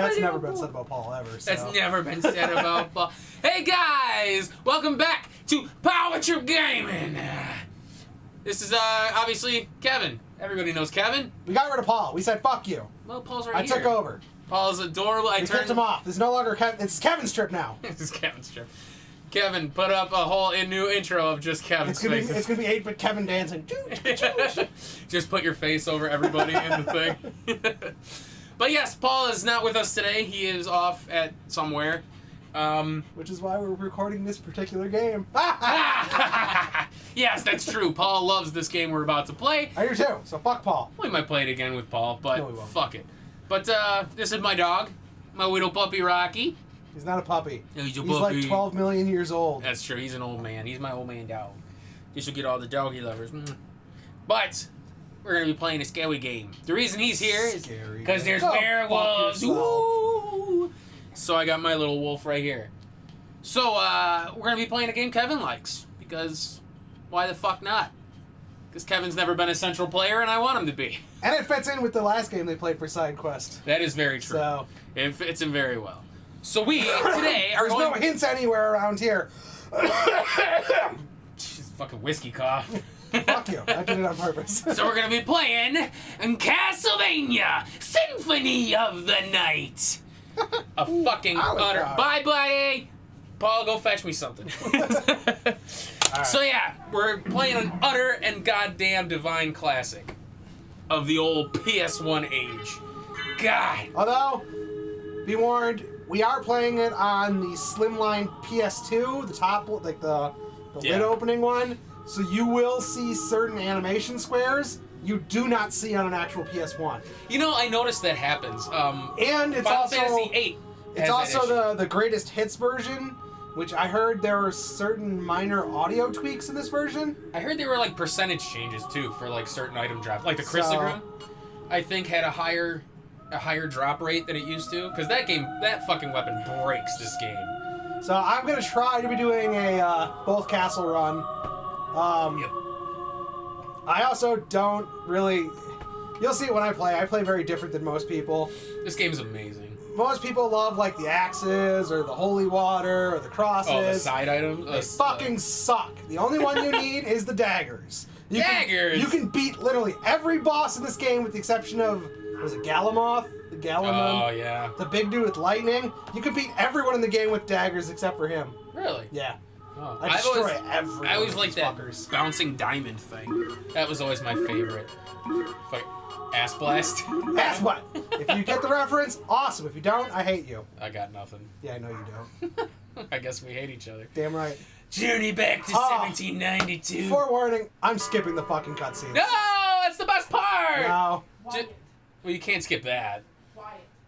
That's never been said about Paul ever. So. That's never been said about Paul. Hey guys, welcome back to Power Trip Gaming. This is obviously Kevin. Everybody knows Kevin. We got rid of Paul. We said fuck you. Well, Paul's right I here. took over. Paul's adorable. We kicked him off. It's no longer Kevin. It's Kevin's trip now. This is Kevin's trip. Kevin put up a whole new intro of just Kevin's face. It's gonna be 8-bit Kevin dancing. Just put your face over everybody in the thing. But yes, Paul is not with us today. He is off at somewhere. Which is why we're recording this particular game. Yes, that's true. Paul loves this game we're about to play. I do too, so fuck Paul. We might play it again with Paul, but No, we won't. fuck it. But this is my dog, my little puppy Rocky. He's not a puppy. No, he's a He's puppy. like 12 million years old. That's true. He's an old man. He's my old man dog. This will get all the doggy lovers. But we're going to be playing a scary game. The reason he's here is because there's werewolves. Ooh. So I got my little wolf right here. So we're going to be playing a game Kevin likes. Because why the fuck not? Because Kevin's never been a central player and I want him to be. And it fits in with the last game they played for Side Quest. That is very true. So it fits in very well. So we today are There's going... no hints anywhere around here. Jeez, fucking whiskey cough. Fuck you. I did it on purpose. So we're gonna be playing Castlevania Symphony of the Night. A fucking utter... God. Bye, buddy! Paul, go fetch me something. Right. So yeah, we're playing an utter and goddamn divine classic of the old PS1 age. God. Although, be warned, we are playing it on the slimline PS2, the top, like the lid opening one. So you will see certain animation squares you do not see on an actual PS1. You know, I noticed that happens. And it's Final also Fantasy VIII. it's also the greatest hits version, which I heard there were certain minor audio tweaks in this version. I heard there were like percentage changes too for like certain item drops. Like the Chrysagram, I think had a higher drop rate than it used to. Because that fucking weapon breaks this game. So I'm gonna try to be doing a both castle run. Yep. I also don't really. You'll see it when I play. I play very different than most people. This game is amazing. Most people love like the axes or the holy water or the crosses. Oh, the side items? They fucking suck. The only one you need is the daggers. Daggers! You can beat literally every boss in this game with the exception of, was it Galamoth? The Galamon? Oh, yeah. The big dude with lightning. You can beat everyone in the game with daggers except for him. Really? Yeah. Oh. I destroy everyone. I always with liked these that fuckers. bouncing diamond thing. That was always my favorite. Fuck. Ass blast? That's what. If you get the reference, awesome. If you don't, I hate you. I got nothing. Yeah, I know you don't. I guess we hate each other. Damn right. Journey back to 1792. Forewarning, I'm skipping the fucking cutscenes. No! That's the best part! No. Well, you can't skip that.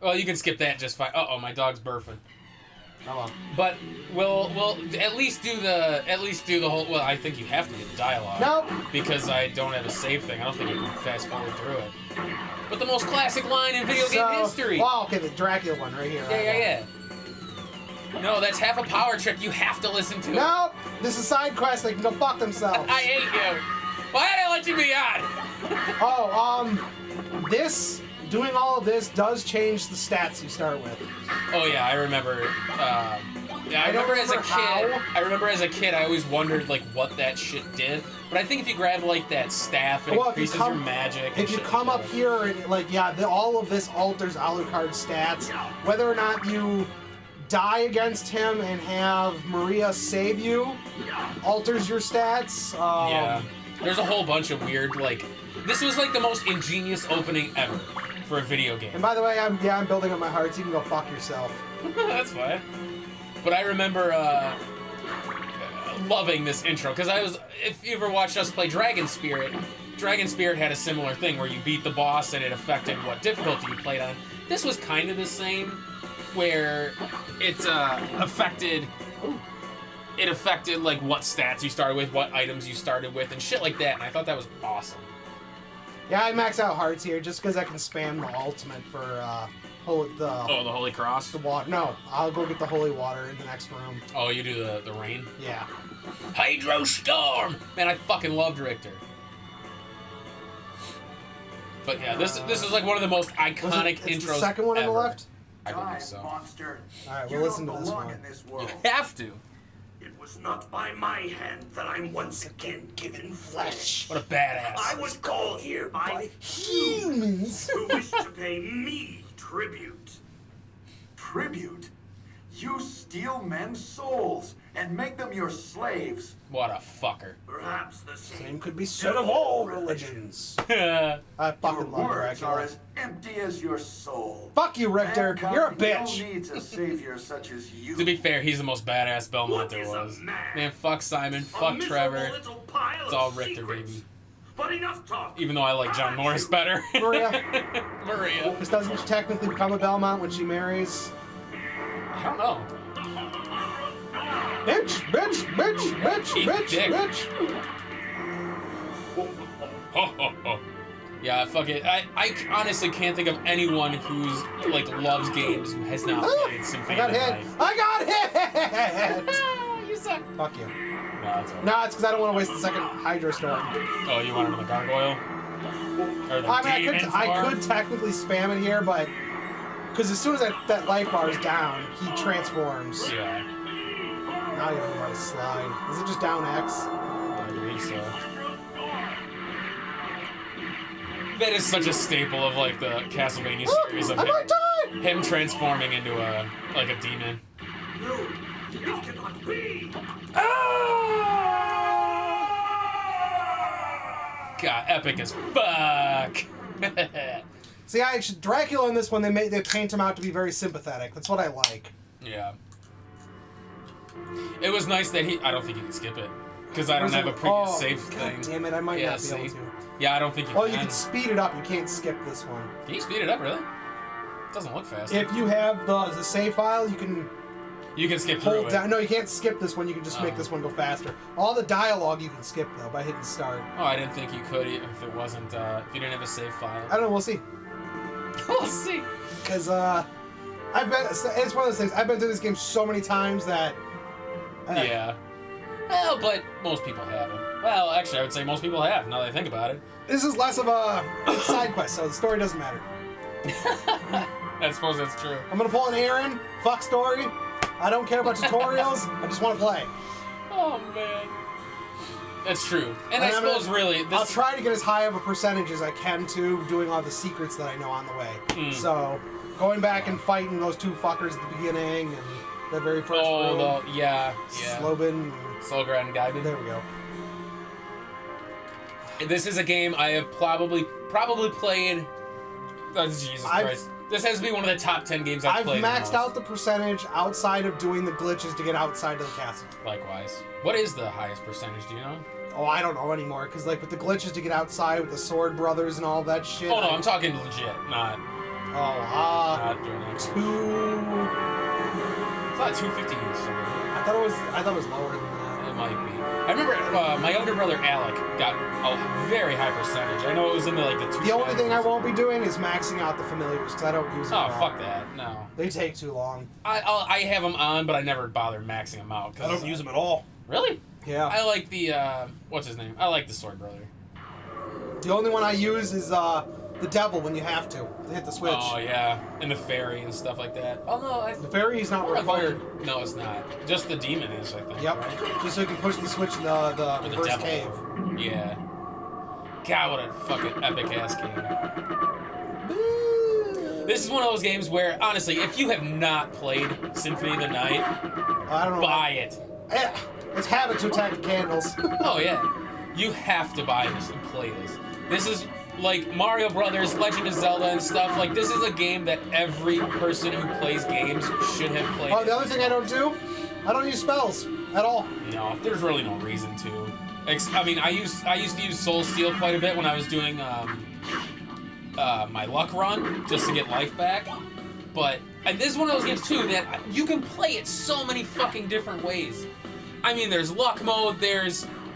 Well, you can skip that just fine. Uh-oh, my dog's burping. Oh well. But we'll at least do the whole. Well, I think you have to do the dialogue. Nope. Because I don't have a save thing. I don't think you can fast forward through it. But the most classic line in video game history. Oh, okay, the Dracula one right here. Yeah. No, that's half a power trip. You have to listen to it. Nope. This is side quest. They can go fuck themselves. I hate you. Why did I let you be on? Doing all of this does change the stats you start with. Oh yeah, I remember. I remember as a kid, I always wondered like what that shit did. But I think if you grab like that staff, it increases your magic. If you come up here and like all of this alters Alucard's stats. Whether or not you die against him and have Maria save you, alters your stats. Yeah, there's a whole bunch of weird like. This was like the most ingenious opening ever for a video game. And by the way, I'm building up my hearts. You can go fuck yourself. That's fine. But I remember loving this intro because if you ever watched us play Dragon Spirit had a similar thing where you beat the boss and it affected what difficulty you played on. This was kind of the same, where it affected like what stats you started with, what items you started with, and shit like that. And I thought that was awesome. Yeah, I max out hearts here just because I can spam the ultimate for the Holy Cross? The water. No, I'll go get the holy water in the next room. Oh, you do the rain? Yeah. Hydro Storm! Man, I fucking loved Richter. But yeah, this is like one of the most iconic intros It's the second one on the ever. left? I believe so. Monster. All right, we'll listen to this one. In this world. You have to. It was not by my hand that I'm once again given flesh. What a badass. I was called here by Humans. who wish to pay me tribute. Tribute? You steal men's souls and make them your slaves. What a fucker. Perhaps the Same could be said of all religions. I Your fucking love words are Dracula. as empty as your soul. Fuck you, Richter. Mankind You're a still bitch. needs a savior such as you. To be fair, he's the most badass Belmont What there is a was. man? Man, fuck Simon, A fuck miserable Trevor. little pile It's of all Richter, secrets. baby. But enough talk. Even though I like John Morris better. Maria. Maria. This doesn't she technically become a Belmont when she marries? I don't know. Bitch, bitch, bitch, bitch, Eat bitch, dick. bitch. Yeah, fuck it. I honestly can't think of anyone who's like loves games who has not played I Symphony got of the hit. Night. I got hit. You suck. Fuck you. No, it's alright. No, it's because I don't want to waste the second Hydro Storm. Oh, you wanted the gargoyle? Or the I mean, demon I farm? could technically spam it here, but because as soon as that life bar is down, he transforms. Yeah, Now you don't know how to slide. Is it just down X? I believe so. That is such a staple of like the Castlevania series of I might die! him transforming into a demon. No, it cannot be. God, epic as fuck. See, Dracula in this one, they paint him out to be very sympathetic. That's what I like. Yeah. It was nice that I don't think you can skip it. Because I don't Where's have a it? previous Oh, save God thing. damn it, I might Yeah, not be able see? to. Yeah, I don't think you Oh, can. you can speed it up. You can't skip this one. Can you speed it up, really? It doesn't look fast. If you have the save file, you can You can skip through hold it. down. No, you can't skip this one. You can just make Oh. this one go faster. All the dialogue you can skip though by hitting start. Oh, I didn't think you could if it wasn't, if you didn't have a save file. I don't know. We'll see. We'll see. Because it's one of those things. I've been through this game so many times that. Yeah. Well, but most people haven't. Well, actually, I would say most people have, now that I think about it. This is less of a side quest, so the story doesn't matter. I suppose that's true. I'm gonna pull an Aaron. Fuck story. I don't care about tutorials. I just want to play. Oh, man. That's true. And I I'm suppose, gonna- really, I'll this... try to get as high of a percentage as I can to doing all the secrets that I know on the way. Mm. So, going back and fighting those two fuckers at the beginning and the very first room. Oh, yeah. Slobin. Solgrad and Gaiden. There we go. This is a game I have probably played... Oh, Jesus Christ. This has to be one of the top 10 games I've played. I've maxed out the percentage outside of doing the glitches to get outside of the castle. Likewise. What is the highest percentage, do you know? Oh, I don't know anymore, because like with the glitches to get outside with the Sword Brothers and all that shit. Oh, no, I'm talking legit, not not doing it. two. It's not 250 something. I thought it was lower than that. It might be. I remember my younger brother Alec got a very high percentage. I know it was in the 2. The only thing I won't be doing is maxing out the familiars because I don't use them. Oh, at all. fuck that. No. They take too long. I have them on, but I never bother maxing them out. I don't use them at all. Really? Yeah. I like the, what's his name? I like the Sword Brother. The only one I use is the Devil when you have to hit the switch. Oh, yeah. And the fairy and stuff like that. Oh, no. The fairy is not required. No, it's not. Just the demon is, I think. Yep. Right? Just so you can push the switch in the Or the reverse devil. cave. Yeah. God, what a fucking epic-ass game. This is one of those games where, honestly, if you have not played Symphony of the Night, I don't know. buy it. It's habit to attack the candles. Oh, yeah. You have to buy this and play this. This is like Mario Brothers, Legend of Zelda and stuff. Like, this is a game that every person who plays games should have played. Oh, the other thing I don't do, I don't use spells at all. No, there's really no reason to. I mean, I used to use Soul Steel quite a bit when I was doing my luck run, just to get life back. But, and this is one of those games, too, that you can play it so many fucking different ways. I mean, there's luck mode,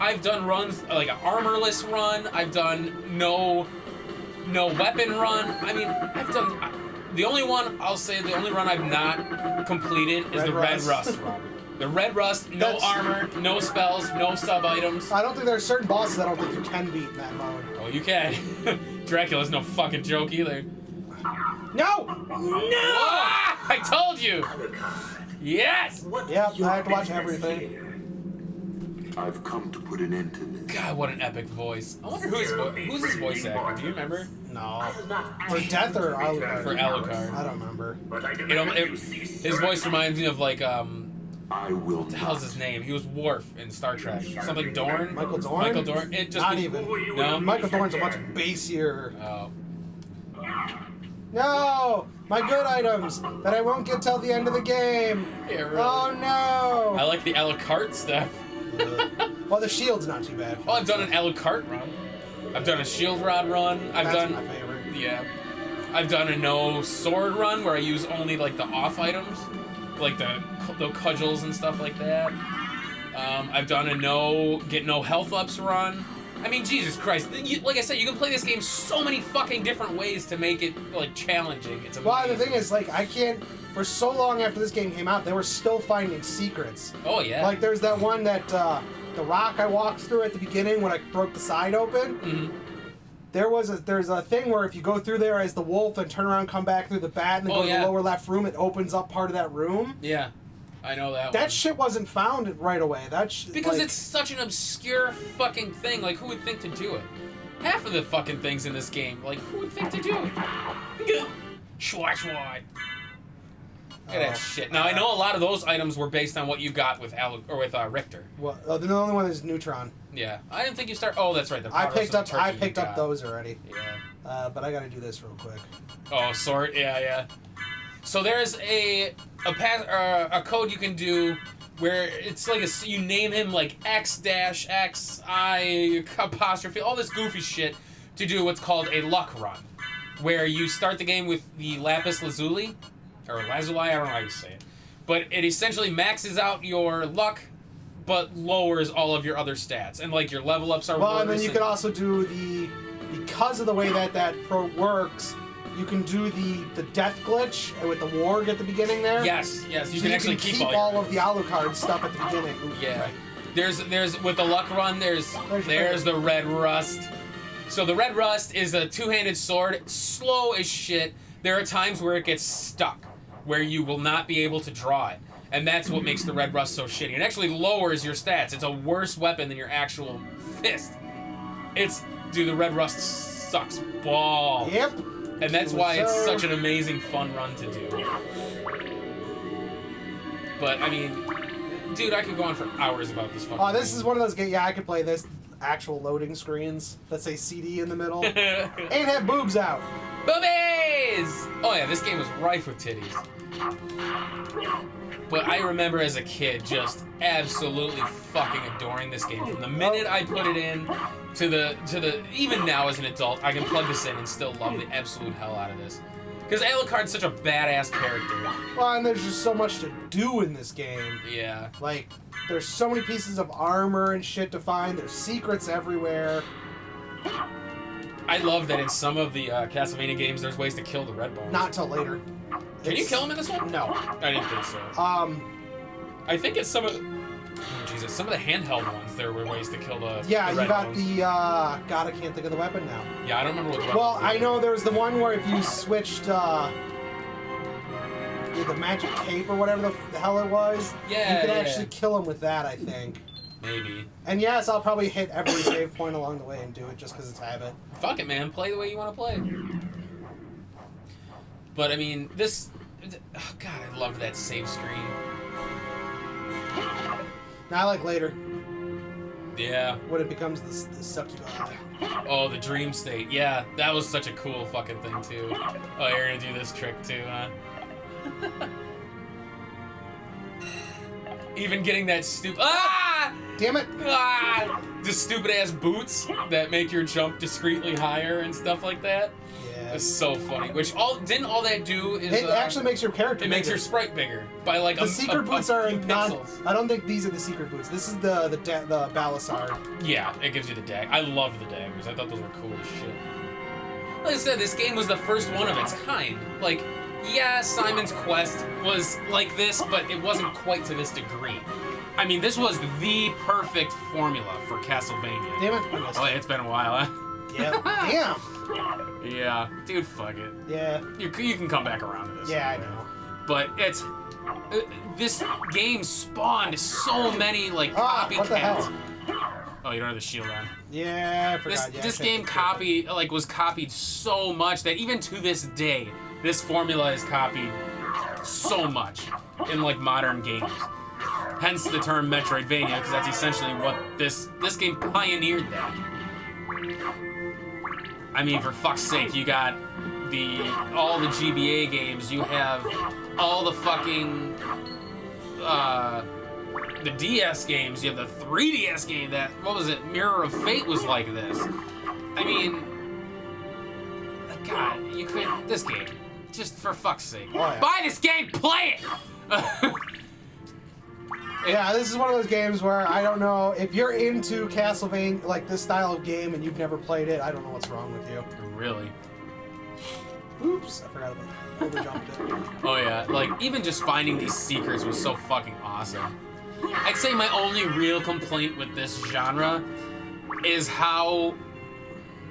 I've done runs, like an armorless run, I've done no weapon run. I mean, I've done, the only run I've not completed is the Red Rust run. The Red Rust, no armor, no spells, no sub-items. I don't think there are certain bosses I don't think you can beat in that mode. Oh, you can. Dracula's no fucking joke either. No! No! you. Alucard, Yes. what Yep, is your I have to watch business everything. here? I've come to put an end to this. God, what an epic voice. I wonder who's his voice actor. Do you remember? No. For Death or Alucard? For Alucard. I don't remember. But I His voice reminds me of like I will what the hell's his name? He was Worf in Star Trek. Something Dorn? Michael Dorn? Michael Dorn? It just Not even. No? Michael Dorn's a much bassier. Oh. No! My good items that I won't get till the end of the game. Yeah, really. Oh no! I like the Alucard stuff. Well, the shield's not too bad. Oh, I've done an Alucard run. I've done a shield rod run. That's my favorite. Yeah. I've done a no sword run where I use only like the off items, like the cudgels and stuff like that. I've done a no health ups run. I mean, Jesus Christ! Like I said, you can play this game so many fucking different ways to make it like challenging. It's amazing. Well, the thing is, like, I can't. For so long after this game came out, they were still finding secrets. Oh yeah. Like, there's that one that the rock I walked through at the beginning when I broke the side open. Mm-hmm. There's a thing where if you go through there as the wolf and turn around, come back through the bat, and then go to the lower left room, it opens up part of that room. Yeah, I know that. That one. shit wasn't found right away. Because like, it's such an obscure fucking thing. Like, who would think to do it? Half of the fucking things in this game, like, who would think to do it? Schwarzwad. Look at that shit. Now, I know a lot of those items were based on what you got with Richter. Well, the only one is Neutron. Yeah. I didn't think you start... Oh, that's right. I picked up those already. Yeah. But I gotta do this real quick. Oh, sword? Yeah, yeah. So there's a code you can do where it's like you name him like X-XI apostrophe, all this goofy shit to do what's called a luck run, where you start the game with the lapis lazuli, or lazuli, I don't know how you say it, but it essentially maxes out your luck, but lowers all of your other stats, and like your level ups are well, worse. and then you can also do because of the way that pro works. You can do the death glitch with the warg at the beginning there. Yes, you So can actually keep all all of the Alucard stuff at the beginning. Yeah. Right. There's with the luck run, there's the red rust. So the red rust is a two-handed sword, slow as shit. There are times where it gets stuck, where you will not be able to draw it. And that's what makes the red rust so shitty. It actually lowers your stats. It's a worse weapon than your actual fist. Dude, the red rust sucks balls. Yep. And that's why it's such an amazing fun run to do. But, I mean, dude, I could go on for hours about this fucking Oh, this is one of those games, yeah, I could play this actual loading screens that say CD in the middle. And have boobs out. Boobies! Oh yeah, this game was rife with titties. But I remember as a kid just absolutely fucking adoring this game. From the minute I put it in to the even now as an adult, I can plug this in and still love the absolute hell out of this. Because Alucard's such a badass character. Well, and there's just so much to do in this game. Yeah. Like, there's so many pieces of armor and shit to find. There's secrets everywhere. I love that in some of the Castlevania games, there's ways to kill the red bones. Not till later. Can you kill him in this one? No. I didn't think so. I think it's some of the handheld ones. There were ways to kill the Yeah, the you red got bones. the God, I can't think of the weapon now. Yeah, I don't remember what the weapon Well, was. I know there was the one where if you switched the magic cape or whatever the hell it was, Yeah, you could yeah. actually kill him with that, I think. Maybe. And yes, I'll probably hit every save point along the way and do it just because it's habit. Fuck it, man. Play the way you want to play. But I mean, this. Oh, God, I love that save screen. Now, like later, Yeah. when it becomes the succubus. Oh, the dream state. Yeah, that was such a cool fucking thing too. Oh, you're gonna do this trick too, huh? Even getting that stupid. Ah! Damn it! Ah! The stupid ass boots that make your jump discreetly higher and stuff like that. Yeah. It's so funny. Which didn't all that do is It actually makes your character it makes bigger. your sprite bigger by like The secret boots are few in non. pixels. I don't think these are the secret boots. This is the Balasard. Yeah, it gives you the dag. I love the daggers. I thought those were cool as shit. Like I said, this game was the first one of its kind. Like, yeah, Simon's Quest was like this, but it wasn't quite to this degree. I mean, this was the perfect formula for Castlevania. Damn it! I missed Oh, it. it's been a while, huh? Yeah. Damn. Yeah. Dude, fuck it. Yeah. You can come back around to this. Yeah, I know. But it's this game spawned so many like copycats. What the hell? Oh, you don't have the shield on. Yeah, I forgot. This game was copied so much that even to this day, this formula is copied so much in like modern games. Hence the term Metroidvania, because that's essentially what this game pioneered that. I mean, for fuck's sake, you got all the GBA games. You have all the fucking the DS games. You have the 3DS game. What was it? Mirror of Fate was like this. I mean, God, you could this game. Just for fuck's sake, buy this game, play it. Yeah, this is one of those games where I don't know if you're into Castlevania, like this style of game, and you've never played it. I don't know what's wrong with you. Really? Oops, I forgot about that. Overjumped it. Oh yeah, like even just finding these secrets was so fucking awesome. I'd say my only real complaint with this genre is how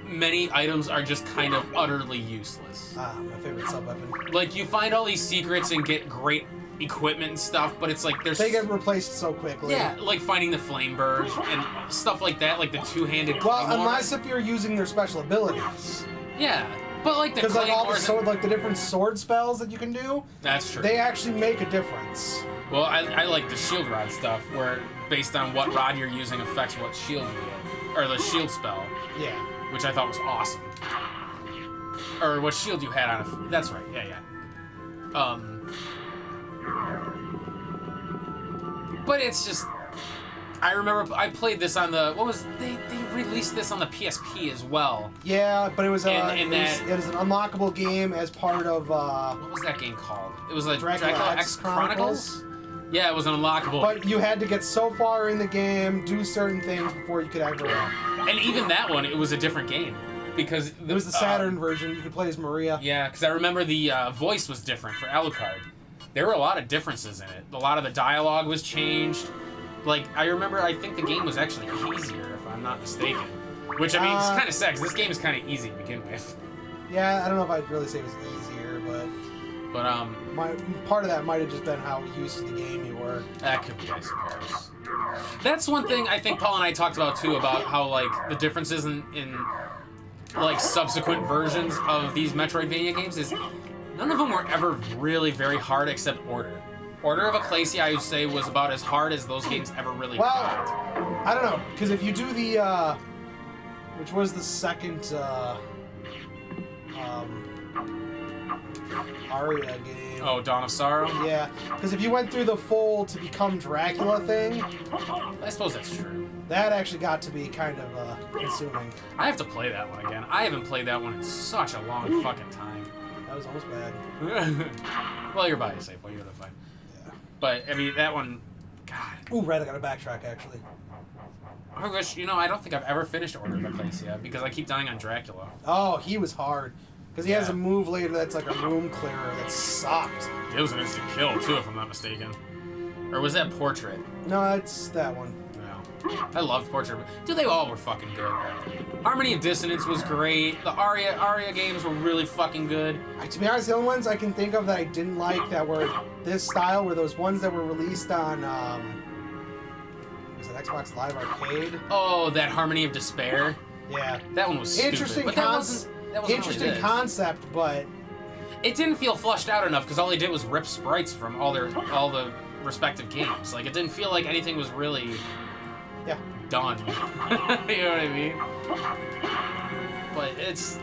many items are just kind of utterly useless. Ah, my favorite sub-weapon. Like you find all these secrets and get great equipment and stuff, but it's like they get replaced so quickly. Yeah, like finding the flame burge and stuff like that, like the two-handed Well, claymore. unless if you're using their special abilities. Yeah, but like the because like all the claymores like the different sword spells that you can do. That's true. They actually make a difference. Well, I like the shield rod stuff, where based on what rod you're using affects what shield you get, or the shield spell. Yeah. Which I thought was awesome. Or what shield you had on. That's right. Yeah. But it's just, I remember I played this on the they released this on the PSP as well. Yeah, but it was it was an unlockable game as part of what was that game called? It was like Dracula X Chronicles. Yeah, it was an unlockable. But you had to get so far in the game, do certain things before you could actually. And even that one, it was a different game because it was the Saturn version. You could play as Maria. Yeah, because I remember the voice was different for Alucard. There were a lot of differences in it. A lot of the dialogue was changed. Like, I remember, I think the game was actually easier, if I'm not mistaken. Which, I mean, it's kind of sad, because this game is kind of easy to begin with. Yeah, I don't know if I'd really say it was easier, but... part of that might have just been how used to the game you were. That could be, I suppose. That's one thing I think Paul and I talked about, too, about how, like, the differences in like, subsequent versions of these Metroidvania games is... None of them were ever really very hard except Order. Order of Ecclesia, I would say, was about as hard as those games ever really got. I don't know, because if you do the, which was the second, Aria game. Oh, Dawn of Sorrow? Yeah, because if you went through the full to become Dracula thing... I suppose that's true. That actually got to be kind of, consuming. I have to play that one again. I haven't played that one in such a long fucking time. That was almost bad. Well, your body's safe. Well, you're gonna find. Yeah. But I mean, that one, God. Ooh, right. I gotta backtrack actually. I wish, I don't think I've ever finished Order of Ecclesia because I keep dying on Dracula. Oh, he was hard because he has a move later that's like a room clearer that sucked. It was an instant kill too, if I'm not mistaken. Or was that Portrait? No, it's that one. I loved Portrait. Dude, they all were fucking good. Harmony of Dissonance was great. The Aria games were really fucking good. To be honest, the only ones I can think of that I didn't like that were this style were those ones that were released on, was it Xbox Live Arcade? Oh, that Harmony of Despair? Yeah. That one was stupid. Interesting, but that wasn't interesting really concept, but... It didn't feel flushed out enough because all they did was rip sprites from all the respective games. Like, it didn't feel like anything was really... Yeah. Done. You know what I mean? But it's...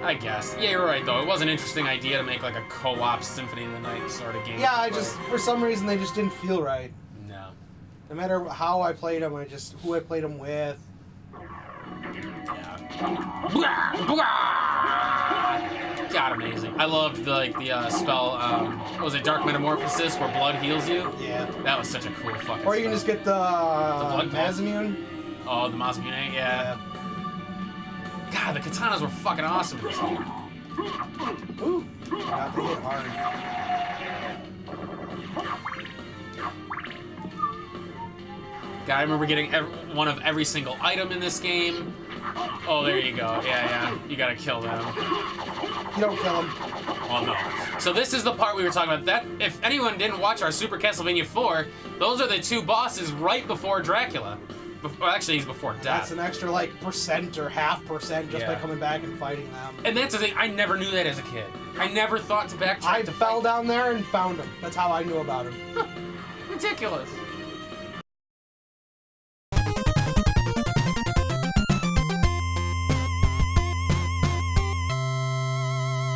I guess. Yeah, you're right, though. It was an interesting idea to make, like, a co-op Symphony of the Night sort of game. Yeah, for some reason, they just didn't feel right. No. No matter how I played them, who I played them with. God, amazing. I loved the spell, what was it, Dark Metamorphosis, where blood heals you? Yeah. That was such a cool fucking Or you can just get the blood Mazamune. Oh, the Mazamune, yeah. God, the katanas were fucking awesome in this game. Ooh. God, they hit hard. God, I remember getting one of every single item in this game. Oh, there you go. Yeah. You gotta kill them. You don't kill them. Oh, no. So this is the part we were talking about. That if anyone didn't watch our Super Castlevania 4, those are the two bosses right before Dracula. Well, actually, he's before death. That's an extra like % or half % just by coming back and fighting them. And that's the thing. I never knew that as a kid. I never thought to backtrack. I fell down there and found him. That's how I knew about him. Ridiculous.